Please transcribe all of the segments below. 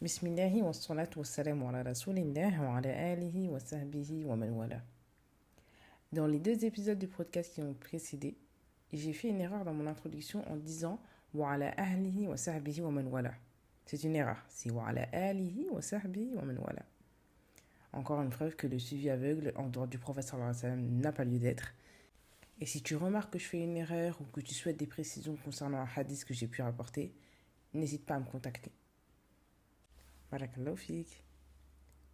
Bismillahi wa salatu wa salamu ala rasulillah wa ala alihi wa sahbihi wa man wala. Dans les deux épisodes du podcast qui ont précédé, j'ai fait une erreur dans mon introduction en disant wa ala ahlihi wa sahbihi wa man wala. C'est une erreur, c'est wa ala alihi wa sahbihi wa man wala. Encore une preuve que le suivi aveugle en dehors du prophète sallallahu alayhi wa sallam n'a pas lieu d'être. Et si tu remarques que je fais une erreur ou que tu souhaites des précisions concernant un hadith que j'ai pu rapporter, n'hésite pas à me contacter. Barakallahu fik.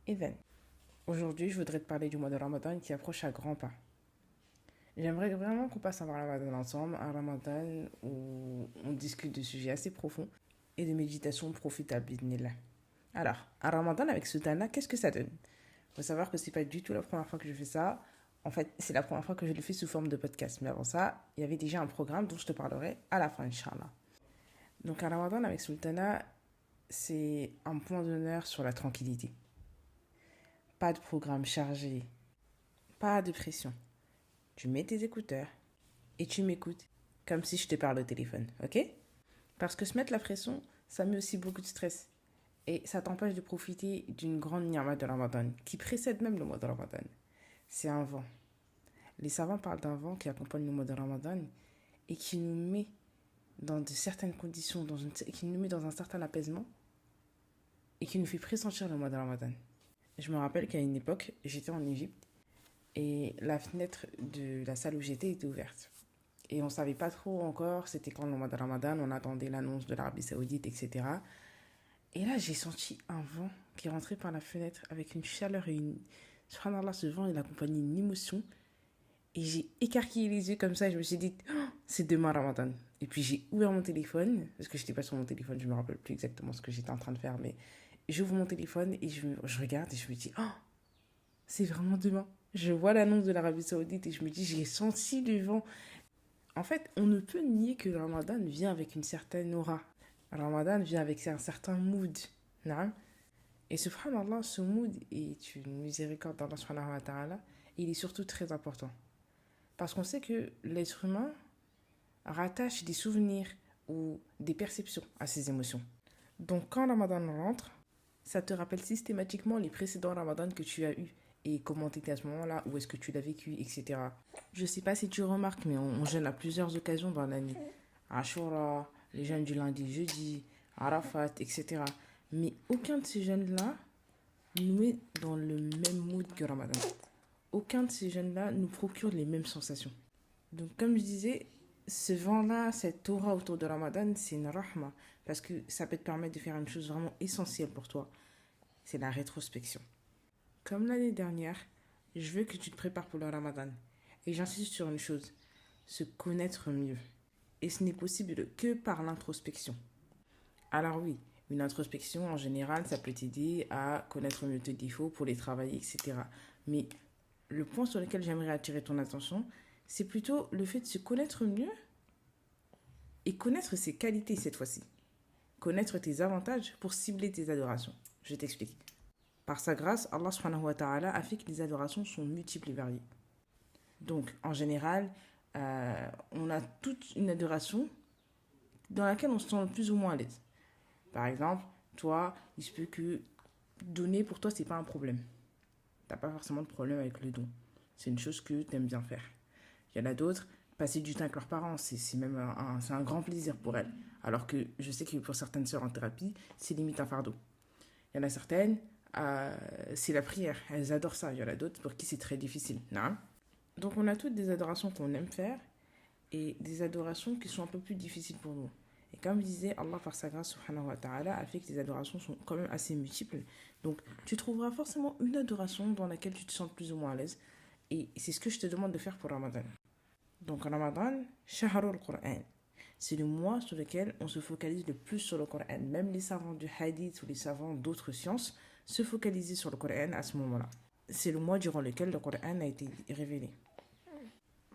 Even. Aujourd'hui, je voudrais te parler du mois de Ramadan qui approche à grands pas. J'aimerais vraiment qu'on passe un Ramadan ensemble, un Ramadan où on discute de sujets assez profonds et de méditation profitable, bidnillah. Alors, un Ramadan avec Sultana, qu'est-ce que ça donne? Il faut savoir que c'est pas du tout la première fois que je fais ça. En fait, c'est la première fois que je le fais sous forme de podcast. Mais avant ça, il y avait déjà un programme dont je te parlerai à la fin, Inch'Allah. Donc, un Ramadan avec Sultana, c'est un point d'honneur sur la tranquillité. Pas de programme chargé, pas de pression. Tu mets tes écouteurs et tu m'écoutes comme si je te parle au téléphone, ok? Parce que se mettre la pression, ça met aussi beaucoup de stress. Et ça t'empêche de profiter d'une grande ni'ma de Ramadan, qui précède même le mois de Ramadan. C'est un vent. Les savants parlent d'un vent qui accompagne le mois de Ramadan et qui nous met dans de certaines conditions, qui nous met dans un certain apaisement et qui nous fait pressentir le mois de Ramadan. Je me rappelle qu'à une époque, j'étais en Égypte et la fenêtre de la salle où j'étais était ouverte. Et on ne savait pas trop encore c'était quand le mois de Ramadan, on attendait l'annonce de l'Arabie Saoudite, etc. Et là, j'ai senti un vent qui rentrait par la fenêtre avec une chaleur et une... Subhanallah, ce vent, il accompagnait une émotion. Et j'ai écarquillé les yeux comme ça et je me suis dit, oh, c'est demain Ramadan. Et puis j'ai ouvert mon téléphone, parce que je n'étais pas sur mon téléphone, je ne me rappelle plus exactement ce que j'étais en train de faire, mais j'ouvre mon téléphone et je regarde et je me dis, oh, c'est vraiment demain. Je vois l'annonce de l'Arabie Saoudite et je me dis, j'ai senti le vent. En fait, on ne peut nier que le Ramadan vient avec une certaine aura. Le Ramadan vient avec un certain mood. Non? Et subhanallah, ce mood est une miséricorde d'Allah subhanahu wa ta'ala. Il est surtout très important. Parce qu'on sait que l'être humain rattache des souvenirs ou des perceptions à ses émotions. Donc quand le Ramadan rentre, ça te rappelle systématiquement les précédents Ramadan que tu as eus et comment tu étais à ce moment-là, où est-ce que tu l'as vécu, etc. Je ne sais pas si tu remarques, mais on jeûne à plusieurs occasions dans l'année. Ashura, les jeûnes du lundi, jeudi, Arafat, etc. Mais aucun de ces jeûnes-là nous met dans le même mood que Ramadan. Aucun de ces jeûnes-là nous procure les mêmes sensations. Donc comme je disais, ce vent-là, cette aura autour de Ramadan, c'est une rahma. Parce que ça peut te permettre de faire une chose vraiment essentielle pour toi. C'est la rétrospection. Comme l'année dernière, je veux que tu te prépares pour le Ramadan. Et j'insiste sur une chose, se connaître mieux. Et ce n'est possible que par l'introspection. Alors oui, une introspection en général, ça peut t'aider à connaître mieux tes défauts pour les travailler, etc. Mais le point sur lequel j'aimerais attirer ton attention, c'est plutôt le fait de se connaître mieux et connaître ses qualités cette fois-ci. Connaître tes avantages pour cibler tes adorations. Je t'explique. Par sa grâce, Allah subhanahu wa ta'ala a fait que les adorations sont multiples et variées. Donc, en général, on a toute une adoration dans laquelle on se sent plus ou moins à l'aise. Par exemple, toi, il se peut que donner pour toi, c'est pas un problème. T'as pas forcément de problème avec le don. C'est une chose que tu aimes bien faire. Il y en a d'autres, passer du temps avec leurs parents, c'est même c'est un grand plaisir pour elles. Alors que je sais que pour certaines sœurs en thérapie, c'est limite un fardeau. Il y en a certaines, c'est la prière. Elles adorent ça. Il y en a d'autres pour qui c'est très difficile. Non? Donc on a toutes des adorations qu'on aime faire et des adorations qui sont un peu plus difficiles pour nous. Et comme je disais, Allah par sa grâce subhanahu wa ta'ala a fait que les adorations sont quand même assez multiples. Donc tu trouveras forcément une adoration dans laquelle tu te sens plus ou moins à l'aise. Et c'est ce que je te demande de faire pour Ramadan. Donc Ramadan, Shahrul Qur'an. C'est le mois sur lequel on se focalise le plus sur le Coran. Même les savants du hadith ou les savants d'autres sciences se focalisaient sur le Coran à ce moment-là. C'est le mois durant lequel le Coran a été révélé.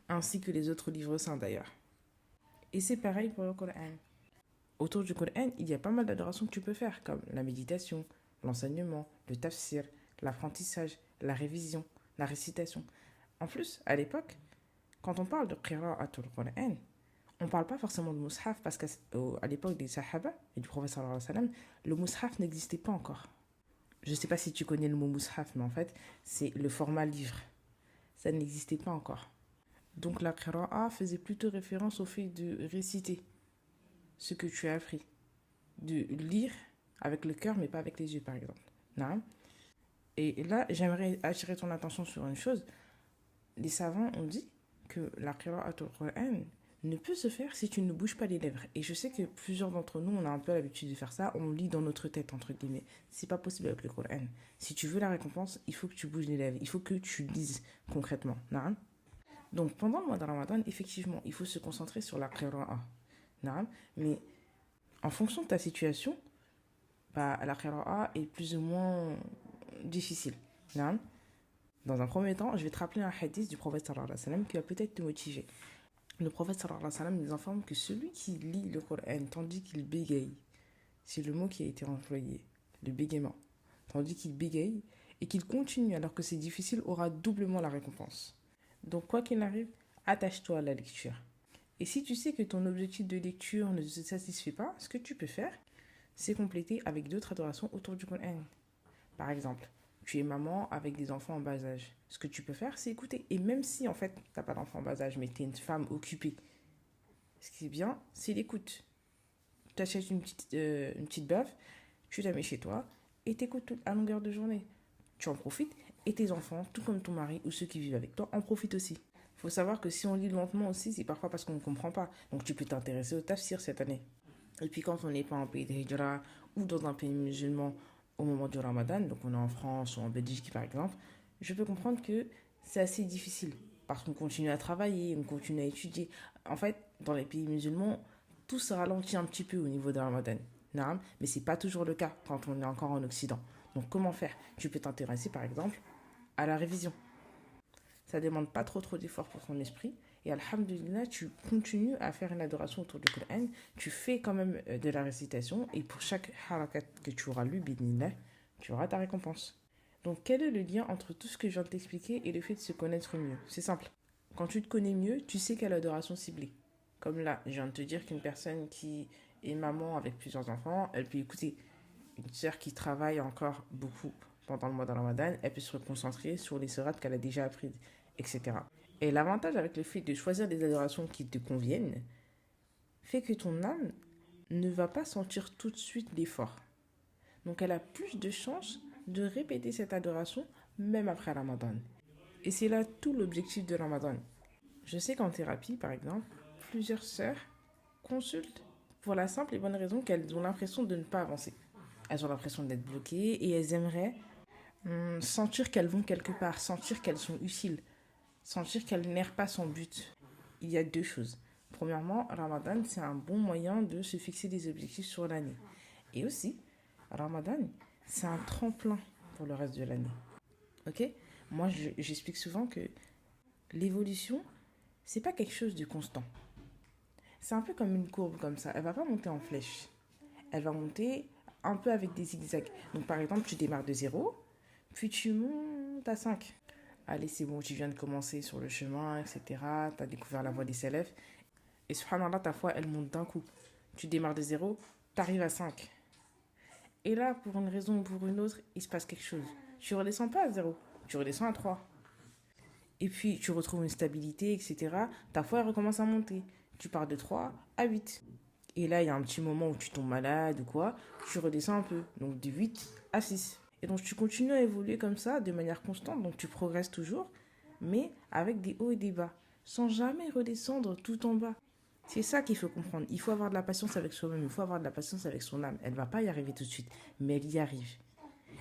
Ainsi que les autres livres saints d'ailleurs. Et c'est pareil pour le Coran. Autour du Coran, il y a pas mal d'adorations que tu peux faire, comme la méditation, l'enseignement, le tafsir, l'apprentissage, la révision, la récitation. En plus, à l'époque, quand on parle de qira'atul Qur'an, On ne parle pas forcément de mushaf parce qu'à l'époque des sahaba et du prophète sallallahu alayhi wa sallam, le mushaf n'existait pas encore. Je ne sais pas si tu connais le mot mushaf, mais en fait, c'est le format livre. Ça n'existait pas encore. Donc la qira'a faisait plutôt référence au fait de réciter ce que tu as appris. De lire avec le cœur, mais pas avec les yeux, par exemple. Non. Et là, j'aimerais attirer ton attention sur une chose. Les savants ont dit que la qira'atul Qur'an ne peut se faire si tu ne bouges pas les lèvres. Et je sais que plusieurs d'entre nous, on a un peu l'habitude de faire ça. On lit dans notre tête, entre guillemets. C'est pas possible avec le Qur'an. Si tu veux la récompense, il faut que tu bouges les lèvres. Il faut que tu lises concrètement. Non. Donc, pendant le mois de Ramadan, effectivement, il faut se concentrer sur la qira'a. Non. Mais en fonction de ta situation, la qira'a est plus ou moins difficile. Non. Dans un premier temps, je vais te rappeler un hadith du prophète sallallahu alayhi wa sallam qui va peut-être te motiver. Le prophète sallallahu alayhi wa sallam nous informe que celui qui lit le Coran tandis qu'il bégaye, c'est le mot qui a été employé, le bégaiement, tandis qu'il bégaye et qu'il continue alors que c'est difficile, aura doublement la récompense. Donc quoi qu'il arrive, attache-toi à la lecture. Et si tu sais que ton objectif de lecture ne te satisfait pas, ce que tu peux faire, c'est compléter avec d'autres adorations autour du Coran. Par exemple, tu es maman avec des enfants en bas âge. Ce que tu peux faire, c'est écouter. Et même si, en fait, tu n'as pas d'enfant en bas âge, mais tu es une femme occupée, ce qui est bien, c'est l'écoute. Tu achètes une petite bœuf, tu la mets chez toi et t'écoutes à longueur de journée. Tu en profites et tes enfants, tout comme ton mari ou ceux qui vivent avec toi, en profitent aussi. Il faut savoir que si on lit lentement aussi, c'est parfois parce qu'on ne comprend pas. Donc tu peux t'intéresser au tafsir cette année. Et puis quand on n'est pas en pays de Hijra ou dans un pays musulman, au moment du Ramadan, donc on est en France ou en Belgique par exemple, je peux comprendre que c'est assez difficile parce qu'on continue à travailler, on continue à étudier. En fait, dans les pays musulmans, tout se ralentit un petit peu au niveau de Ramadan. Mais ce n'est pas toujours le cas quand on est encore en Occident. Donc comment faire? Tu peux t'intéresser par exemple à la révision. Ça ne demande pas trop d'efforts pour ton esprit. Et alhamdulillah, tu continues à faire une adoration autour du Coran. Tu fais quand même de la récitation. Et pour chaque harakat que tu auras lu, bidnillah, tu auras ta récompense. Donc quel est le lien entre tout ce que je viens de t'expliquer et le fait de se connaître mieux? C'est simple. Quand tu te connais mieux, tu sais quelle adoration cibler. Comme là, je viens de te dire qu'une personne qui est maman avec plusieurs enfants, elle peut écouter. Une sœur qui travaille encore beaucoup pendant le mois de Ramadan, elle peut se concentrer sur les sourates qu'elle a déjà apprises, etc. Et l'avantage avec le fait de choisir des adorations qui te conviennent fait que ton âme ne va pas sentir tout de suite l'effort. Donc elle a plus de chances de répéter cette adoration même après Ramadan. Et c'est là tout l'objectif de Ramadan. Je sais qu'en thérapie, par exemple, plusieurs sœurs consultent pour la simple et bonne raison qu'elles ont l'impression de ne pas avancer. Elles ont l'impression d'être bloquées et elles aimeraient sentir qu'elles vont quelque part, sentir qu'elles sont utiles, sentir qu'elles n'errent pas son but. Il y a deux choses. Premièrement, Ramadan, c'est un bon moyen de se fixer des objectifs sur l'année. Et aussi, Ramadan, c'est un tremplin pour le reste de l'année. Ok? Moi, j'explique souvent que l'évolution, c'est pas quelque chose de constant. C'est un peu comme une courbe comme ça. Elle va pas monter en flèche. Elle va monter un peu avec des zigzags. Donc, par exemple, tu démarres de 0, puis tu montes à 5. Allez, c'est bon, tu viens de commencer sur le chemin, etc. Tu as découvert la voie des salafs. Et subhanallah, ta foi, elle monte d'un coup. Tu démarres de 0, tu arrives à 5. Et là, pour une raison ou pour une autre, il se passe quelque chose. Tu ne redescends pas à 0, tu redescends à 3. Et puis, tu retrouves une stabilité, etc. Ta foi, elle recommence à monter. Tu pars de 3 à 8. Et là, il y a un petit moment où tu tombes malade ou quoi, tu redescends un peu. Donc, de 8 à 6. Et donc, tu continues à évoluer comme ça, de manière constante. Donc, tu progresses toujours, mais avec des hauts et des bas. Sans jamais redescendre tout en bas. C'est ça qu'il faut comprendre. Il faut avoir de la patience avec soi-même. Il faut avoir de la patience avec son âme. Elle ne va pas y arriver tout de suite, mais elle y arrive.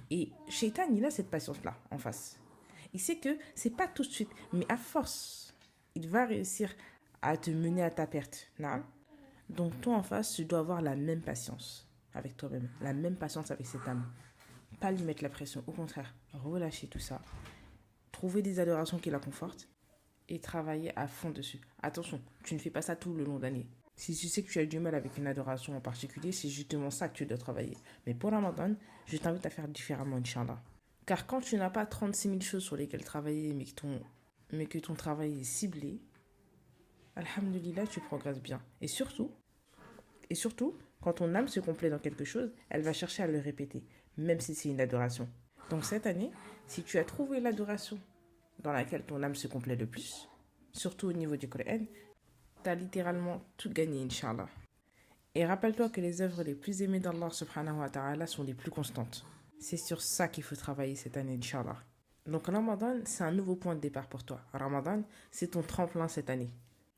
Et Shaitan, il a cette patience-là, en face. Il sait que c'est pas tout de suite, mais à force, il va réussir à te mener à ta perte. Non? Donc, toi, en face, tu dois avoir la même patience avec toi-même. La même patience avec cette âme. Pas lui mettre la pression. Au contraire, relâcher tout ça. Trouver des adorations qui la confortent et travailler à fond dessus. Attention, tu ne fais pas ça tout le long de l'année. Si tu sais que tu as du mal avec une adoration en particulier, c'est justement ça que tu dois travailler. Mais pour Ramadan, je t'invite à faire différemment, Inch'Allah. Car quand tu n'as pas 36 000 choses sur lesquelles travailler, mais que ton travail est ciblé, alhamdulillah, tu progresses bien. Et surtout, quand ton âme se complaît dans quelque chose, elle va chercher à le répéter, même si c'est une adoration. Donc cette année, si tu as trouvé l'adoration dans laquelle ton âme se complaît le plus, surtout au niveau du Coran, tu as littéralement tout gagné, Inch'Allah. Et rappelle-toi que les œuvres les plus aimées d'Allah subhanahu wa ta'ala sont les plus constantes. C'est sur ça qu'il faut travailler cette année, Inch'Allah. Donc Ramadan, c'est un nouveau point de départ pour toi. Ramadan, c'est ton tremplin cette année.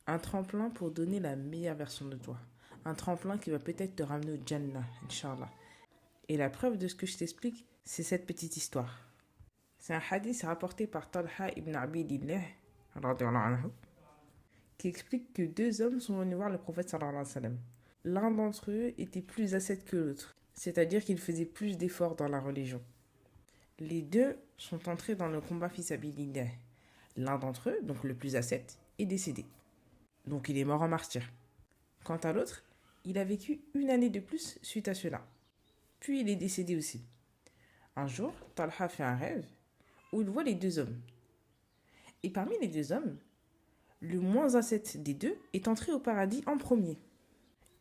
Un tremplin pour donner la meilleure version de toi. Un tremplin qui va peut-être te ramener au Jannah, Inch'Allah. Et la preuve de ce que je t'explique, c'est cette petite histoire. C'est un hadith rapporté par Talha ibn Abidillah, anhu, qui explique que deux hommes sont venus voir le prophète sallallahu alayhi wa sallam. L'un d'entre eux était plus ascète que l'autre, c'est-à-dire qu'il faisait plus d'efforts dans la religion. Les deux sont entrés dans le combat fils sabilillah. L'un d'entre eux, donc le plus ascète, est décédé. Donc il est mort en martyr. Quant à l'autre, il a vécu une année de plus suite à cela. Puis il est décédé aussi. Un jour, Talha fait un rêve où il voit les deux hommes. Et parmi les deux hommes, le moins ascète des deux est entré au paradis en premier.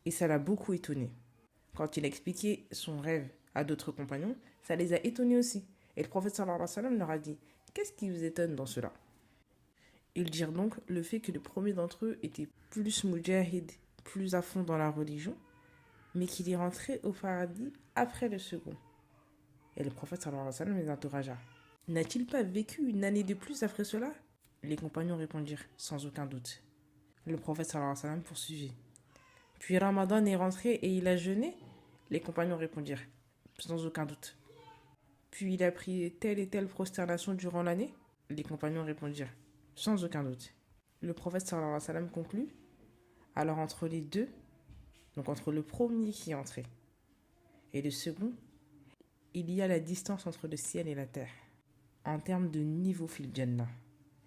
Et ça l'a beaucoup étonné. Quand il a expliqué son rêve à d'autres compagnons, ça les a étonnés aussi. Et le prophète sallallahu alayhi wa sallam leur a dit « Qu'est-ce qui vous étonne dans cela ?» Ils dirent donc le fait que le premier d'entre eux était plus mujahid, plus à fond dans la religion, mais qu'il est rentré au paradis après le second. Et le prophète sallallahu alayhi wa sallam les interrogea. N'a-t-il pas vécu une année de plus après cela? Les compagnons répondirent sans aucun doute. Le prophète sallallahu alayhi wa sallam poursuivit. Puis Ramadan est rentré et il a jeûné? Les compagnons répondirent sans aucun doute. Puis il a pris telle et telle prosternation durant l'année? Les compagnons répondirent sans aucun doute. Le prophète sallallahu alayhi wa sallam conclut. Alors entre les deux, donc entre le premier qui est entré et le second, il y a la distance entre le ciel et la terre, en termes de niveau fil Jannah.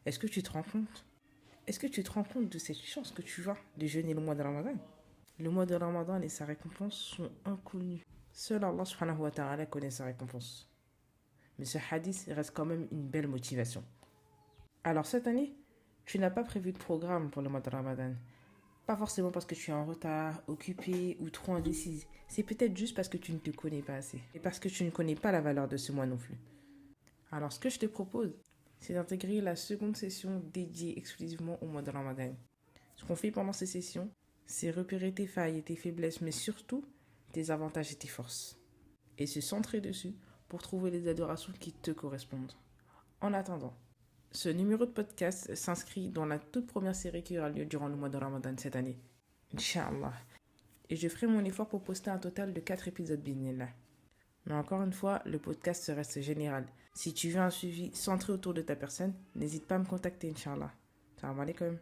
Est-ce que tu te rends compte? Est-ce que tu te rends compte de cette chance que tu as de jeûner le mois de Ramadan? Le mois de Ramadan et sa récompense sont inconnus. Seul Allah subhanahu wa ta'ala connaît sa récompense. Mais ce hadith reste quand même une belle motivation. Alors cette année, tu n'as pas prévu de programme pour le mois de Ramadan. Pas forcément parce que tu es en retard, occupé ou trop indécise. C'est peut-être juste parce que tu ne te connais pas assez. Et parce que tu ne connais pas la valeur de ce mois non plus. Alors ce que je te propose, c'est d'intégrer la seconde session dédiée exclusivement au mois de Ramadan. Ce qu'on fait pendant ces sessions, c'est repérer tes failles et tes faiblesses, mais surtout tes avantages et tes forces. Et se centrer dessus pour trouver les adorations qui te correspondent. En attendant, ce numéro de podcast s'inscrit dans la toute première série qui aura lieu durant le mois de Ramadan cette année. Inch'Allah. Et je ferai mon effort pour poster un total de 4 épisodes bismillah. Mais encore une fois, le podcast reste général. Si tu veux un suivi centré autour de ta personne, n'hésite pas à me contacter, Inch'Allah. Salam alaikum.